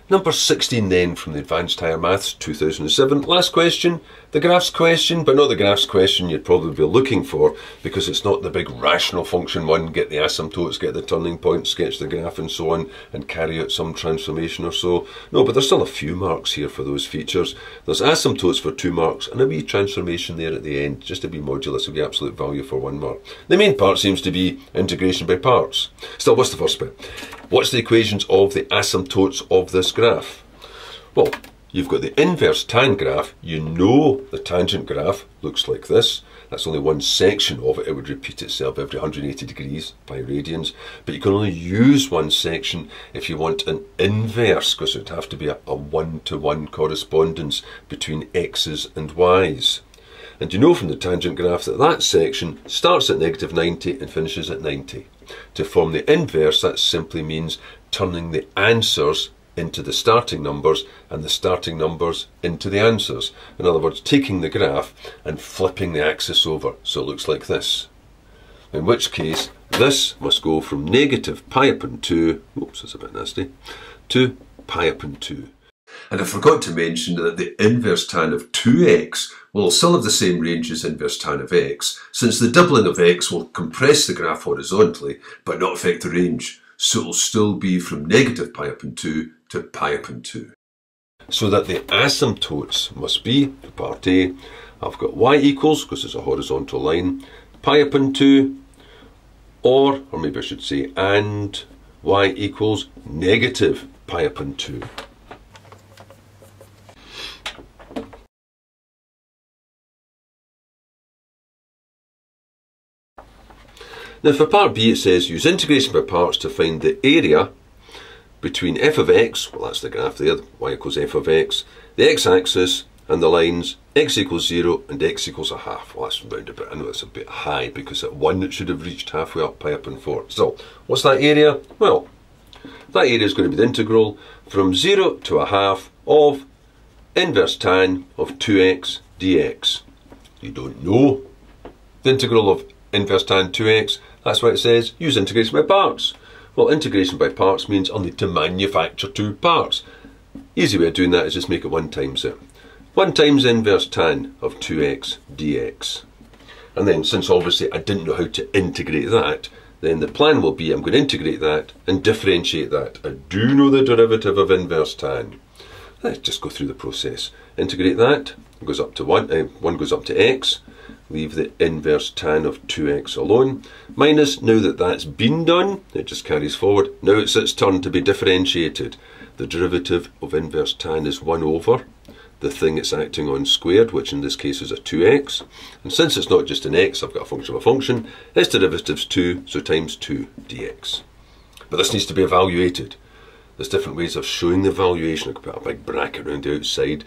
Number 16 then from the Advanced Higher Maths 2007. Last question, the graphs question, but not the graphs question you'd probably be looking for, because it's not the big rational function one, get the asymptotes, get the turning point, sketch the graph and so on, and carry out some transformation or so. No, but there's still a few marks here for those features. There's asymptotes for 2 marks and a wee transformation there at the end, just a wee modulus, a wee absolute value for 1 mark. The main part seems to be integration by parts. Still, what's the first bit? What's the equations of the asymptotes of this graph? Well, you've got the inverse tan graph. You know the tangent graph looks like this. That's only one section of it. It would repeat itself every 180 degrees by radians. But you can only use one section if you want an inverse, because it would have to be a one-to-one correspondence between x's and y's. And you know from the tangent graph that that section starts at -90 and finishes at 90. To form the inverse, that simply means turning the answers into the starting numbers and the starting numbers into the answers. In other words, taking the graph and flipping the axis over so it looks like this. In which case, this must go from -π/2, oops, that's a bit nasty, to π/2. And I forgot to mention that the inverse tan of 2x will still have the same range as inverse tan of x, since the doubling of x will compress the graph horizontally but not affect the range. So it will still be from -π/2 to π/2. So that the asymptotes must be, for part A, I've got y equals, because it's a horizontal line, π/2, or maybe I should say, and y equals -π/2. Now for part B it says use integration by parts to find the area between f of x, well that's the graph there, y equals f of x, the x-axis and the lines x equals 0 and x equals 1/2. Well that's round a bit, I know it's a bit high because at 1 it should have reached halfway up π/4. So what's that area? Well, that area is going to be the integral from 0 to 1/2 of inverse tan of 2x dx. You don't know the integral of inverse tan 2x, that's why it says use integration by parts. Well, integration by parts means I'll need to manufacture 2 parts. Easy way of doing that is just make it 1 times it. 1 times inverse tan of 2x dx. And then since obviously I didn't know how to integrate that, then the plan will be I'm going to integrate that and differentiate that. I do know the derivative of inverse tan. Let's just go through the process. Integrate that, it goes up to 1 goes up to x. Leave the inverse tan of 2x alone, minus, now that that's been done, it just carries forward. Now it's its turn to be differentiated. The derivative of inverse tan is 1 over the thing it's acting on squared, which in this case is a 2x. And since it's not just an x, I've got a function of a function, its derivative's 2, so times 2 dx. But this needs to be evaluated. There's different ways of showing the valuation. I could put a big bracket around the outside,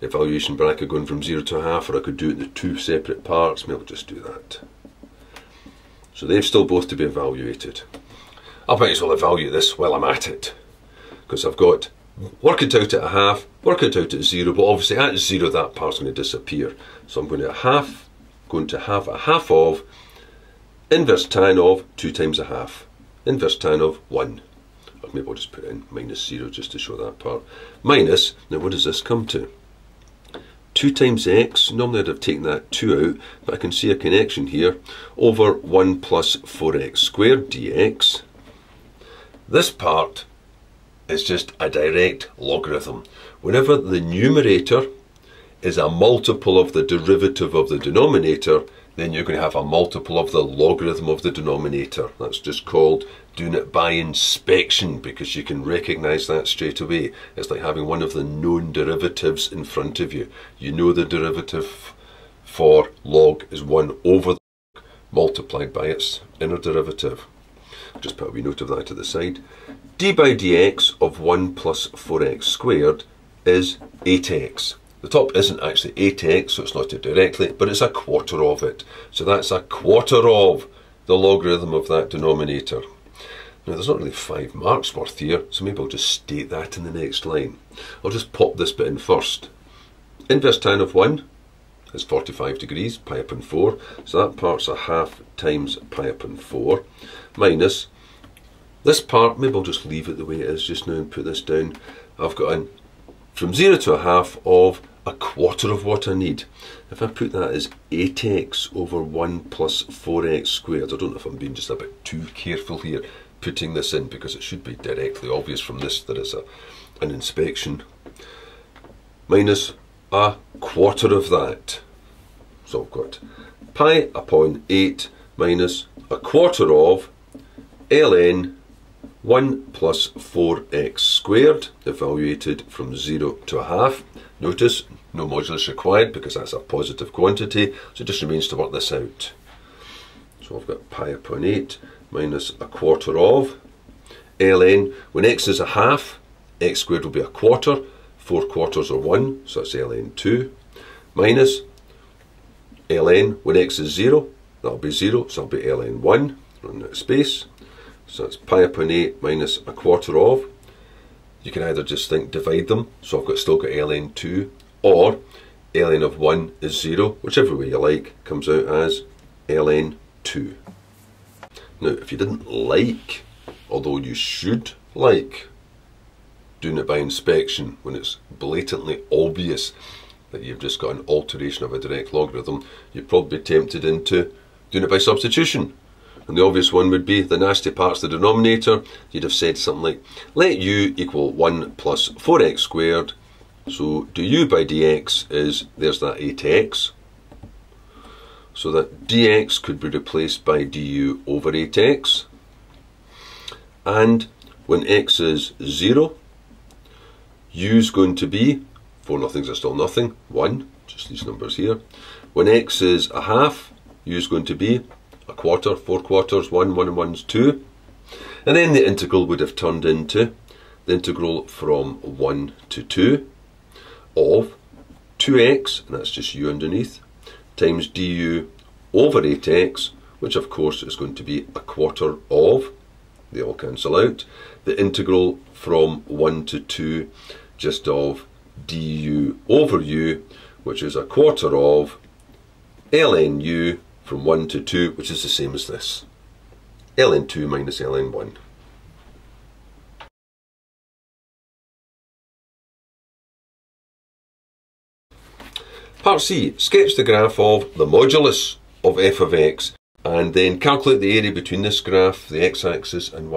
evaluation bracket going from 0 to 1/2, or I could do it in 2 separate parts. Maybe I'll just do that. So they've still both to be evaluated. I might as well evaluate this while I'm at it, because I've got work it out at 1/2, work it out at 0, but obviously at 0 that part's going to disappear. So I'm going to have a half of inverse tan of 2 times 1/2, inverse tan of 1. Or maybe I'll just put in -0 just to show that part. Minus, now what does this come to? 2 times x, normally I'd have taken that 2 out, but I can see a connection here, over 1 plus 4x squared dx. This part is just a direct logarithm. Whenever the numerator is a multiple of the derivative of the denominator, then you're going to have a multiple of the logarithm of the denominator. That's just called doing it by inspection, because you can recognize that straight away. It's like having one of the known derivatives in front of you. You know the derivative for log is 1 over the log multiplied by its inner derivative. Just put a wee note of that to the side. D by dx of 1 plus 4x squared is 8x. The top isn't actually 8x, so it's not it directly, but it's a quarter of it. So that's a quarter of the logarithm of that denominator. Now there's not really 5 marks worth here, so maybe I'll just state that in the next line. I'll just pop this bit in first. Inverse tan of 1 is 45 degrees, π/4, so that part's 1/2 times π/4, minus this part, maybe I'll just leave it the way it is just now and put this down, I've got from 0 to a half of a quarter of what I need. If I put that as 8x over 1 plus 4x squared, I don't know if I'm being just a bit too careful here putting this in, because it should be directly obvious from this that it's an inspection, minus a quarter of that. So I've got pi upon 8 minus a quarter of ln 1 plus 4x squared, evaluated from 0 to a half. Notice, no modulus required because that's a positive quantity, so it just remains to work this out. So I've got pi upon 8 minus a quarter of ln, when x is a half, x squared will be a quarter, 4 quarters are 1, so that's ln 2, minus ln, when x is 0, that'll be 0, so that'll be ln 1, run out of space. So that's pi upon 8 minus a quarter of, you can either just divide them, so I've still got ln 2, or ln of 1 is 0, whichever way you like, comes out as ln 2. Now, if you didn't like, although you should like, doing it by inspection when it's blatantly obvious that you've just got an alteration of a direct logarithm, you'd probably be tempted into doing it by substitution. And the obvious one would be the nasty part's the denominator. You'd have said something like, let u equal 1 plus 4x squared, so du by dx is, there's that 8x. So that dx could be replaced by du over 8x. And when x is 0, u is going to be, 4 nothings are still nothing, 1, just these numbers here. When x is a half, u is going to be a quarter, 4 quarters, 1, 1 and 1 is 2. And then the integral would have turned into the integral from 1 to 2 of 2x, and that's just u underneath, times du over 8x, which of course is going to be a quarter of, they all cancel out, the integral from 1 to 2 just of du over u, which is a quarter of ln u from 1 to 2, which is the same as this, ln 2 minus ln 1. Part C, sketch the graph of the modulus of f of x, and then calculate the area between this graph, the x-axis, and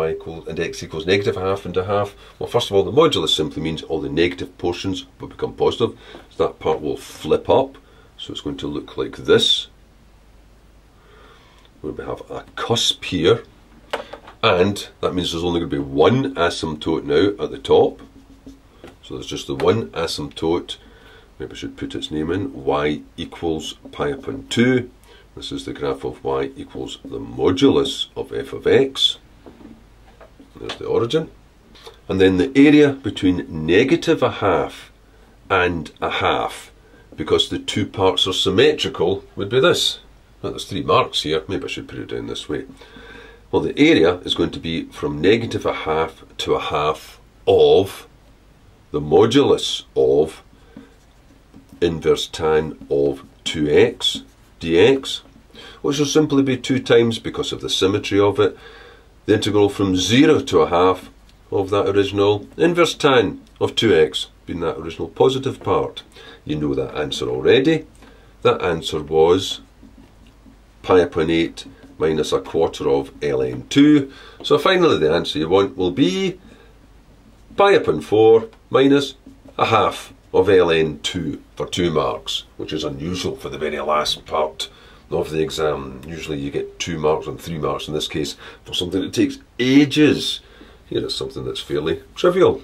x equals negative half and a half. Well, first of all, the modulus simply means all the negative portions will become positive, so that part will flip up, so it's going to look like this. We have a cusp here, and that means there's only going to be one asymptote now at the top. So there's just the one asymptote. Maybe I should put its name in, y equals pi upon 2. This is the graph of y equals the modulus of f of x. There's the origin. And then the area between negative a half and a half, because the two parts are symmetrical, would be this. Well, there's 3 marks here, maybe I should put it down this way. Well, the area is going to be from negative a half to a half of the modulus of inverse tan of 2x dx, which will simply be 2 times, because of the symmetry of it, the integral from 0 to a half of that original inverse tan of 2x, being that original positive part. You know that answer already. That answer was pi upon 8 minus a quarter of ln 2. So finally the answer you want will be pi upon 4 minus a half of ln 2 for 2 marks, which is unusual for the very last part of the exam. Usually you get 2 marks and 3 marks in this case for something that takes ages. Here is something that's fairly trivial.